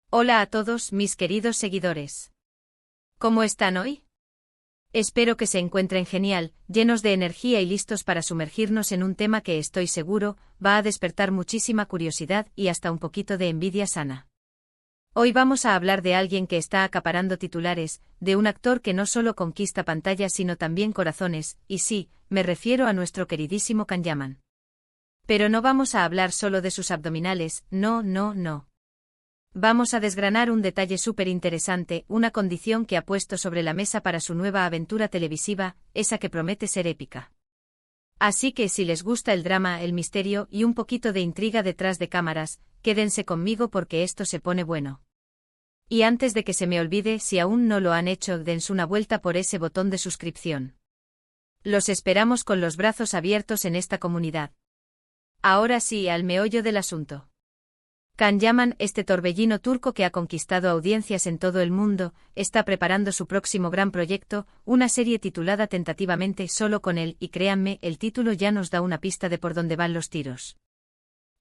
Hola a todos mis queridos seguidores. ¿Cómo están hoy? Espero que se encuentren genial, llenos de energía y listos para sumergirnos en un tema que estoy seguro va a despertar muchísima curiosidad y hasta un poquito de envidia sana. Hoy vamos a hablar de alguien que está acaparando titulares, de un actor que no solo conquista pantallas sino también corazones, y sí, me refiero a nuestro queridísimo Can Yaman. Pero no vamos a hablar solo de sus abdominales, no. Vamos a desgranar un detalle súper interesante, una condición que ha puesto sobre la mesa para su nueva aventura televisiva, esa que promete ser épica. Así que si les gusta el drama, el misterio y un poquito de intriga detrás de cámaras, quédense conmigo porque esto se pone bueno. Y antes de que se me olvide, si aún no lo han hecho, dense una vuelta por ese botón de suscripción. Los esperamos con los brazos abiertos en esta comunidad. Ahora sí, al meollo del asunto. Can Yaman, este torbellino turco que ha conquistado audiencias en todo el mundo, está preparando su próximo gran proyecto, una serie titulada tentativamente Solo con él, y créanme, el título ya nos da una pista de por dónde van los tiros.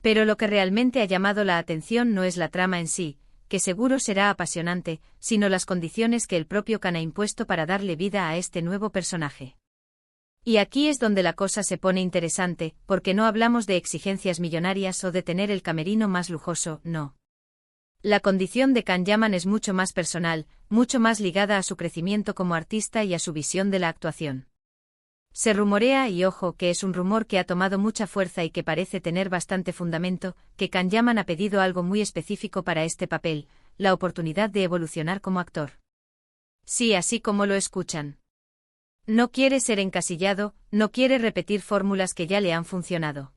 Pero lo que realmente ha llamado la atención no es la trama en sí, que seguro será apasionante, sino las condiciones que el propio Can ha impuesto para darle vida a este nuevo personaje. Y aquí es donde la cosa se pone interesante, porque no hablamos de exigencias millonarias o de tener el camerino más lujoso, no. La condición de Can Yaman es mucho más personal, mucho más ligada a su crecimiento como artista y a su visión de la actuación. Se rumorea, y ojo que es un rumor que ha tomado mucha fuerza y que parece tener bastante fundamento, que Can Yaman ha pedido algo muy específico para este papel, la oportunidad de evolucionar como actor. Sí, así como lo escuchan. No quiere ser encasillado, no quiere repetir fórmulas que ya le han funcionado.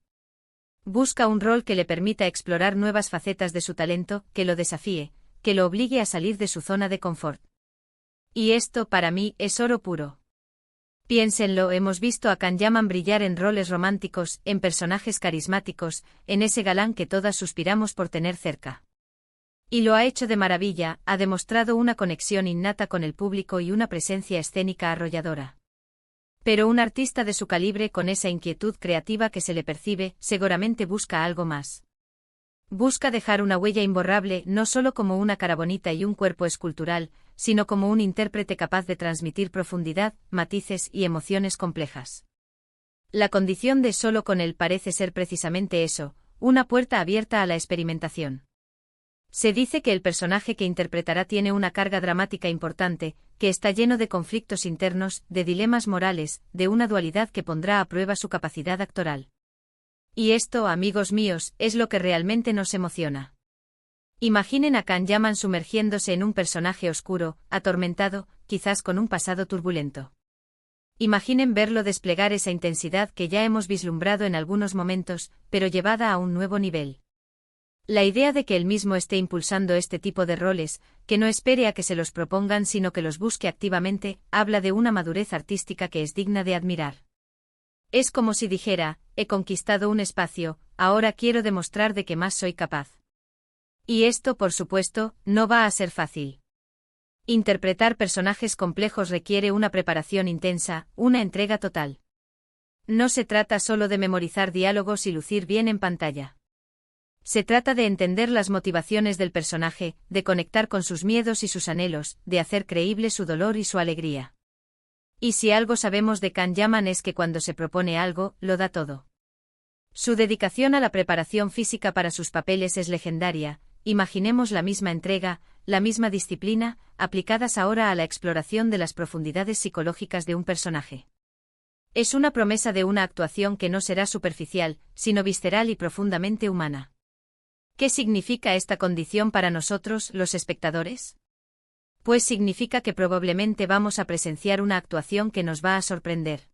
Busca un rol que le permita explorar nuevas facetas de su talento, que lo desafíe, que lo obligue a salir de su zona de confort. Y esto, para mí, es oro puro. Piénsenlo, hemos visto a Can Yaman brillar en roles románticos, en personajes carismáticos, en ese galán que todas suspiramos por tener cerca. Y lo ha hecho de maravilla, ha demostrado una conexión innata con el público y una presencia escénica arrolladora. Pero un artista de su calibre con esa inquietud creativa que se le percibe, seguramente busca algo más. Busca dejar una huella imborrable no solo como una cara bonita y un cuerpo escultural, sino como un intérprete capaz de transmitir profundidad, matices y emociones complejas. La condición de Solo con él parece ser precisamente eso, una puerta abierta a la experimentación. Se dice que el personaje que interpretará tiene una carga dramática importante, que está lleno de conflictos internos, de dilemas morales, de una dualidad que pondrá a prueba su capacidad actoral. Y esto, amigos míos, es lo que realmente nos emociona. Imaginen a Can Yaman sumergiéndose en un personaje oscuro, atormentado, quizás con un pasado turbulento. Imaginen verlo desplegar esa intensidad que ya hemos vislumbrado en algunos momentos, pero llevada a un nuevo nivel. La idea de que él mismo esté impulsando este tipo de roles, que no espere a que se los propongan sino que los busque activamente, habla de una madurez artística que es digna de admirar. Es como si dijera, he conquistado un espacio, ahora quiero demostrar de qué más soy capaz. Y esto, por supuesto, no va a ser fácil. Interpretar personajes complejos requiere una preparación intensa, una entrega total. No se trata solo de memorizar diálogos y lucir bien en pantalla. Se trata de entender las motivaciones del personaje, de conectar con sus miedos y sus anhelos, de hacer creíble su dolor y su alegría. Y si algo sabemos de Can Yaman es que cuando se propone algo, lo da todo. Su dedicación a la preparación física para sus papeles es legendaria, imaginemos la misma entrega, la misma disciplina, aplicadas ahora a la exploración de las profundidades psicológicas de un personaje. Es una promesa de una actuación que no será superficial, sino visceral y profundamente humana. ¿Qué significa esta condición para nosotros, los espectadores? Pues significa que probablemente vamos a presenciar una actuación que nos va a sorprender.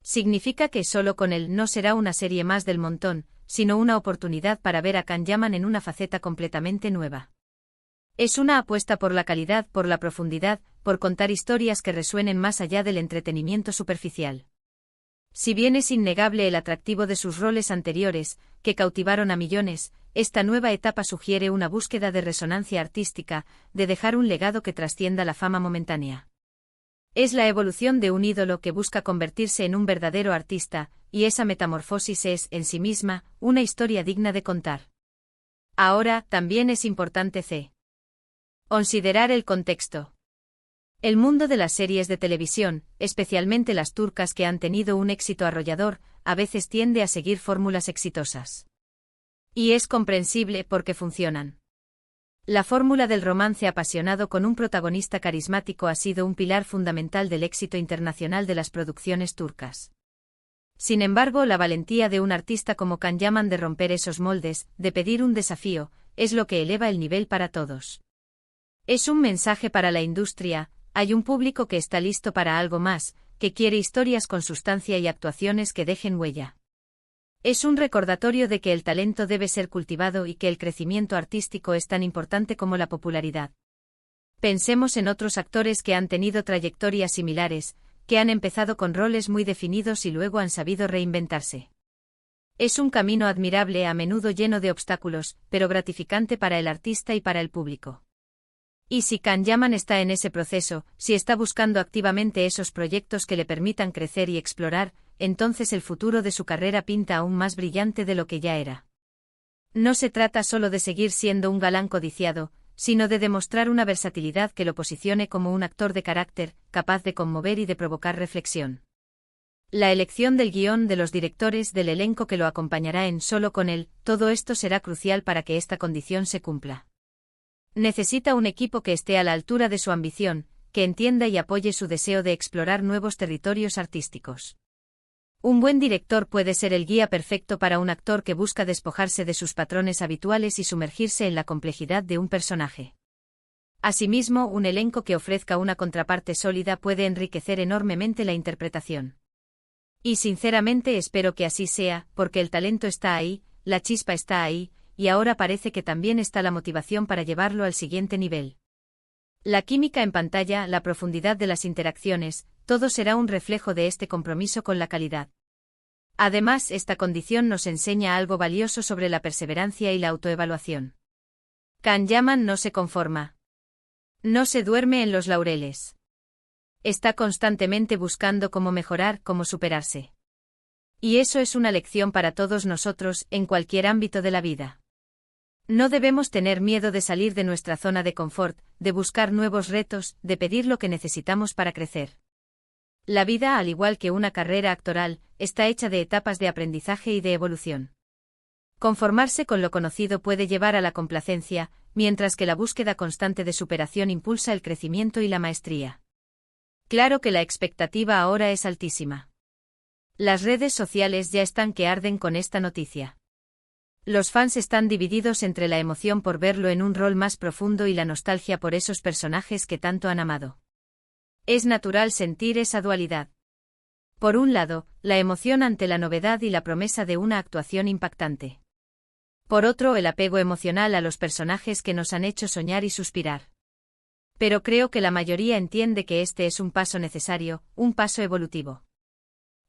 Significa que Solo con él no será una serie más del montón, sino una oportunidad para ver a Can Yaman en una faceta completamente nueva. Es una apuesta por la calidad, por la profundidad, por contar historias que resuenen más allá del entretenimiento superficial. Si bien es innegable el atractivo de sus roles anteriores, que cautivaron a millones, esta nueva etapa sugiere una búsqueda de resonancia artística, de dejar un legado que trascienda la fama momentánea. Es la evolución de un ídolo que busca convertirse en un verdadero artista, y esa metamorfosis es, en sí misma, una historia digna de contar. Ahora, también es importante Considerar el contexto. El mundo de las series de televisión, especialmente las turcas que han tenido un éxito arrollador, a veces tiende a seguir fórmulas exitosas. Y es comprensible porque funcionan. La fórmula del romance apasionado con un protagonista carismático ha sido un pilar fundamental del éxito internacional de las producciones turcas. Sin embargo, la valentía de un artista como Can Yaman de romper esos moldes, de pedir un desafío, es lo que eleva el nivel para todos. Es un mensaje para la industria, hay un público que está listo para algo más, que quiere historias con sustancia y actuaciones que dejen huella. Es un recordatorio de que el talento debe ser cultivado y que el crecimiento artístico es tan importante como la popularidad. Pensemos en otros actores que han tenido trayectorias similares, que han empezado con roles muy definidos y luego han sabido reinventarse. Es un camino admirable, a menudo lleno de obstáculos, pero gratificante para el artista y para el público. Y si Can Yaman está en ese proceso, si está buscando activamente esos proyectos que le permitan crecer y explorar, entonces el futuro de su carrera pinta aún más brillante de lo que ya era. No se trata solo de seguir siendo un galán codiciado, sino de demostrar una versatilidad que lo posicione como un actor de carácter, capaz de conmover y de provocar reflexión. La elección del guión, de los directores, del elenco que lo acompañará en Solo con él, todo esto será crucial para que esta condición se cumpla. Necesita un equipo que esté a la altura de su ambición, que entienda y apoye su deseo de explorar nuevos territorios artísticos. Un buen director puede ser el guía perfecto para un actor que busca despojarse de sus patrones habituales y sumergirse en la complejidad de un personaje. Asimismo, un elenco que ofrezca una contraparte sólida puede enriquecer enormemente la interpretación. Y sinceramente espero que así sea, porque el talento está ahí, la chispa está ahí, y ahora parece que también está la motivación para llevarlo al siguiente nivel. La química en pantalla, la profundidad de las interacciones, todo será un reflejo de este compromiso con la calidad. Además, esta condición nos enseña algo valioso sobre la perseverancia y la autoevaluación. Can Yaman no se conforma. No se duerme en los laureles. Está constantemente buscando cómo mejorar, cómo superarse. Y eso es una lección para todos nosotros, en cualquier ámbito de la vida. No debemos tener miedo de salir de nuestra zona de confort, de buscar nuevos retos, de pedir lo que necesitamos para crecer. La vida, al igual que una carrera actoral, está hecha de etapas de aprendizaje y de evolución. Conformarse con lo conocido puede llevar a la complacencia, mientras que la búsqueda constante de superación impulsa el crecimiento y la maestría. Claro que la expectativa ahora es altísima. Las redes sociales ya están que arden con esta noticia. Los fans están divididos entre la emoción por verlo en un rol más profundo y la nostalgia por esos personajes que tanto han amado. Es natural sentir esa dualidad. Por un lado, la emoción ante la novedad y la promesa de una actuación impactante. Por otro, el apego emocional a los personajes que nos han hecho soñar y suspirar. Pero creo que la mayoría entiende que este es un paso necesario, un paso evolutivo.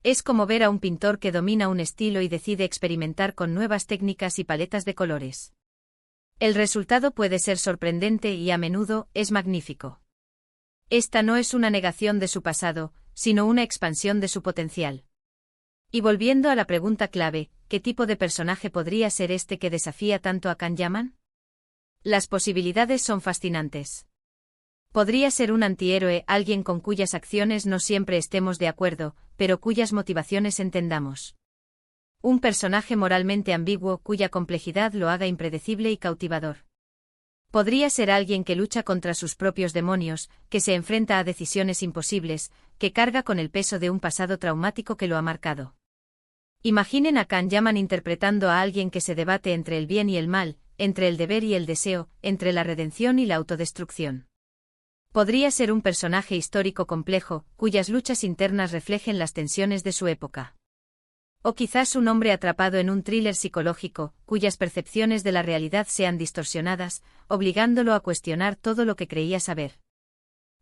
Es como ver a un pintor que domina un estilo y decide experimentar con nuevas técnicas y paletas de colores. El resultado puede ser sorprendente y a menudo es magnífico. Esta no es una negación de su pasado, sino una expansión de su potencial. Y volviendo a la pregunta clave, ¿qué tipo de personaje podría ser este que desafía tanto a Can Yaman? Las posibilidades son fascinantes. Podría ser un antihéroe, alguien con cuyas acciones no siempre estemos de acuerdo, pero cuyas motivaciones entendamos. Un personaje moralmente ambiguo cuya complejidad lo haga impredecible y cautivador. Podría ser alguien que lucha contra sus propios demonios, que se enfrenta a decisiones imposibles, que carga con el peso de un pasado traumático que lo ha marcado. Imaginen a Can Yaman interpretando a alguien que se debate entre el bien y el mal, entre el deber y el deseo, entre la redención y la autodestrucción. Podría ser un personaje histórico complejo, cuyas luchas internas reflejen las tensiones de su época. O quizás un hombre atrapado en un thriller psicológico, cuyas percepciones de la realidad sean distorsionadas, obligándolo a cuestionar todo lo que creía saber.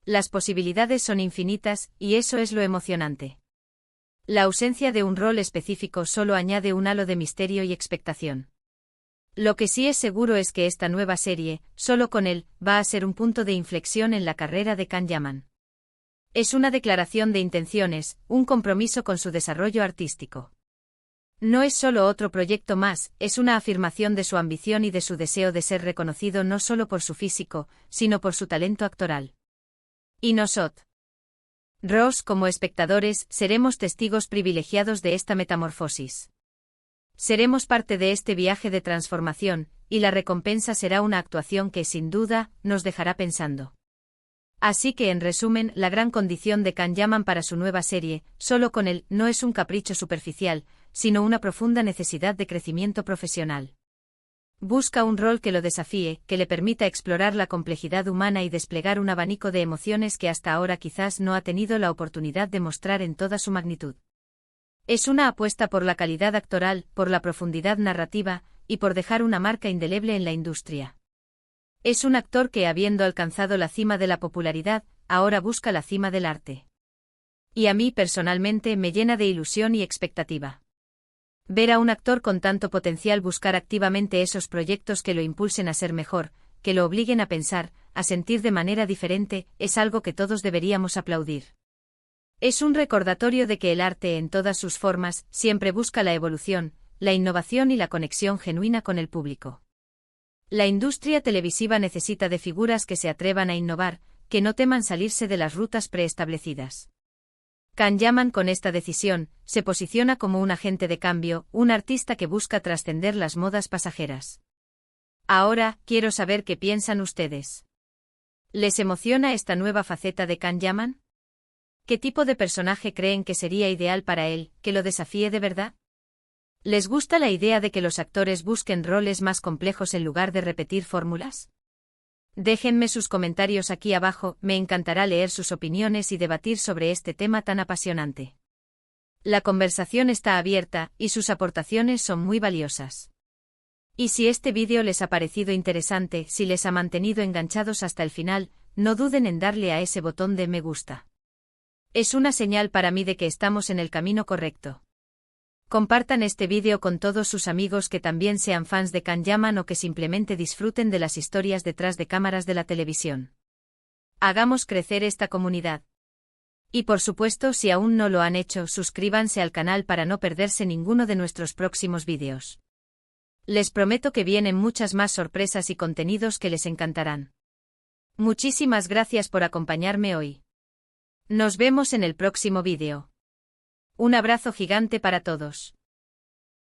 Las posibilidades son infinitas, y eso es lo emocionante. La ausencia de un rol específico solo añade un halo de misterio y expectación. Lo que sí es seguro es que esta nueva serie, Solo con él, va a ser un punto de inflexión en la carrera de Can Yaman. Es una declaración de intenciones, un compromiso con su desarrollo artístico. No es solo otro proyecto más, es una afirmación de su ambición y de su deseo de ser reconocido no solo por su físico, sino por su talento actoral. Y nosotros, como espectadores, seremos testigos privilegiados de esta metamorfosis. Seremos parte de este viaje de transformación, y la recompensa será una actuación que, sin duda, nos dejará pensando. Así que, en resumen, la gran condición de Can Yaman para su nueva serie, Solo con él, no es un capricho superficial, sino una profunda necesidad de crecimiento profesional. Busca un rol que lo desafíe, que le permita explorar la complejidad humana y desplegar un abanico de emociones que hasta ahora quizás no ha tenido la oportunidad de mostrar en toda su magnitud. Es una apuesta por la calidad actoral, por la profundidad narrativa, y por dejar una marca indeleble en la industria. Es un actor que, habiendo alcanzado la cima de la popularidad, ahora busca la cima del arte. Y a mí personalmente me llena de ilusión y expectativa. Ver a un actor con tanto potencial buscar activamente esos proyectos que lo impulsen a ser mejor, que lo obliguen a pensar, a sentir de manera diferente, es algo que todos deberíamos aplaudir. Es un recordatorio de que el arte en todas sus formas siempre busca la evolución, la innovación y la conexión genuina con el público. La industria televisiva necesita de figuras que se atrevan a innovar, que no teman salirse de las rutas preestablecidas. Can Yaman, con esta decisión, se posiciona como un agente de cambio, un artista que busca trascender las modas pasajeras. Ahora, quiero saber qué piensan ustedes. ¿Les emociona esta nueva faceta de Can Yaman? ¿Qué tipo de personaje creen que sería ideal para él, que lo desafíe de verdad? ¿Les gusta la idea de que los actores busquen roles más complejos en lugar de repetir fórmulas? Déjenme sus comentarios aquí abajo, me encantará leer sus opiniones y debatir sobre este tema tan apasionante. La conversación está abierta, y sus aportaciones son muy valiosas. Y si este vídeo les ha parecido interesante, si les ha mantenido enganchados hasta el final, no duden en darle a ese botón de me gusta. Es una señal para mí de que estamos en el camino correcto. Compartan este vídeo con todos sus amigos que también sean fans de Can Yaman o que simplemente disfruten de las historias detrás de cámaras de la televisión. Hagamos crecer esta comunidad. Y por supuesto, si aún no lo han hecho, suscríbanse al canal para no perderse ninguno de nuestros próximos vídeos. Les prometo que vienen muchas más sorpresas y contenidos que les encantarán. Muchísimas gracias por acompañarme hoy. Nos vemos en el próximo vídeo. Un abrazo gigante para todos.